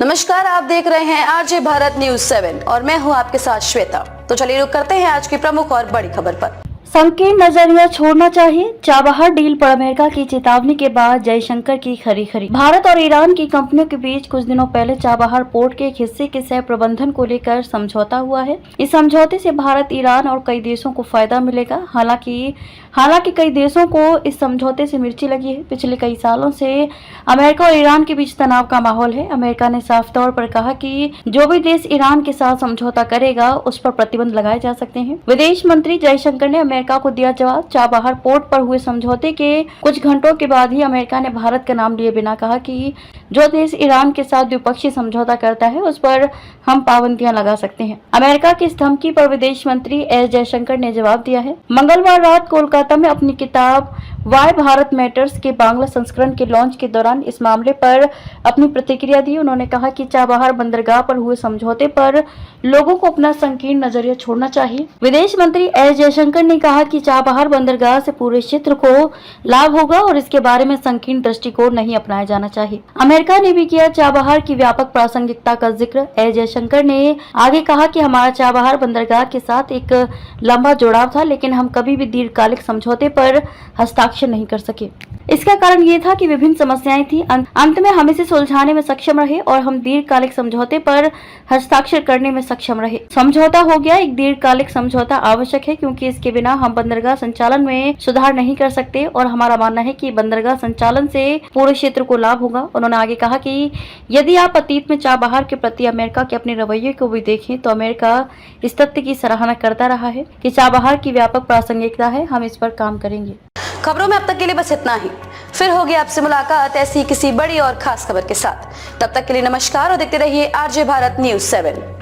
नमस्कार, आप देख रहे हैं आरजे भारत न्यूज 7 और मैं हूं आपके साथ श्वेता। तो चलिए रुक करते हैं आज की प्रमुख और बड़ी खबर पर। संकीर्ण नजरिया छोड़ना चाहिए, चाबहार डील पर अमेरिका की चेतावनी के बाद जयशंकर की खरी। भारत और ईरान की कंपनियों के बीच कुछ दिनों पहले चाबहार पोर्ट के एक हिस्से के सह प्रबंधन को लेकर समझौता हुआ है। इस समझौते से भारत, ईरान और कई देशों को फायदा मिलेगा। हालांकि कई देशों को इस समझौते से मिर्ची लगी है। पिछले कई सालों से अमेरिका और ईरान के बीच तनाव का माहौल है। अमेरिका ने साफ तौर पर कहा कि जो भी देश ईरान के साथ समझौता करेगा उस पर प्रतिबंध लगाए जा सकते हैं। विदेश मंत्री जयशंकर ने अमेरिका को दिया जवाब। चाबहार पोर्ट पर हुए समझौते के कुछ घंटों के बाद ही अमेरिका ने भारत का नाम लिए बिना कहा कि जो देश ईरान के साथ द्विपक्षीय समझौता करता है उस पर हम पाबंदियां लगा सकते हैं। अमेरिका की इस धमकी पर विदेश मंत्री एस जयशंकर ने जवाब दिया है। मंगलवार रात कोलकाता में अपनी किताब वाई भारत मैटर्स के बांग्ला संस्करण के लॉन्च के दौरान इस मामले पर अपनी प्रतिक्रिया दी। उन्होंने कहा कि चाबहार बंदरगाह पर हुए समझौते पर लोगों को अपना संकीर्ण नजरिया छोड़ना चाहिए। विदेश मंत्री एस जयशंकर ने कहा कि चाबहार बंदरगाह से पूरे क्षेत्र को लाभ होगा और इसके बारे में संकीर्ण दृष्टिकोण नहीं अपनाया जाना चाहिए। अमेरिका ने भी किया चाबहार की व्यापक प्रासंगिकता का जिक्र। एस जयशंकर ने आगे कहा कि हमारा चाबहार बंदरगाह के साथ एक लंबा जुड़ाव था, लेकिन हम कभी भी दीर्घकालिक समझौते पर हस्ताक्षर नहीं कर सके। इसका कारण ये था कि विभिन्न समस्याएं थी। अंत में हम इसे सुलझाने में सक्षम रहे और हम दीर्घकालिक समझौते पर हस्ताक्षर करने में सक्षम रहे। समझौता हो गया। एक दीर्घकालिक समझौता आवश्यक है क्योंकि इसके बिना हम बंदरगाह संचालन में सुधार नहीं कर सकते और हमारा मानना है कि बंदरगाह संचालन से पूरे क्षेत्र को लाभ होगा। उन्होंने आगे कहा कि यदि आप अतीत में चाबहार के प्रति अमेरिका के अपने रवैये को भी देखें तो अमेरिका इस तथ्य की सराहना करता रहा है कि चाबहार की व्यापक प्रासंगिकता है। हम इस पर काम करेंगे। खबरों में अब तक के लिए बस इतना ही। फिर होगी आपसे मुलाकात ऐसी किसी बड़ी और खास खबर के साथ। तब तक के लिए नमस्कार और देखते रहिए आरजे भारत न्यूज 7।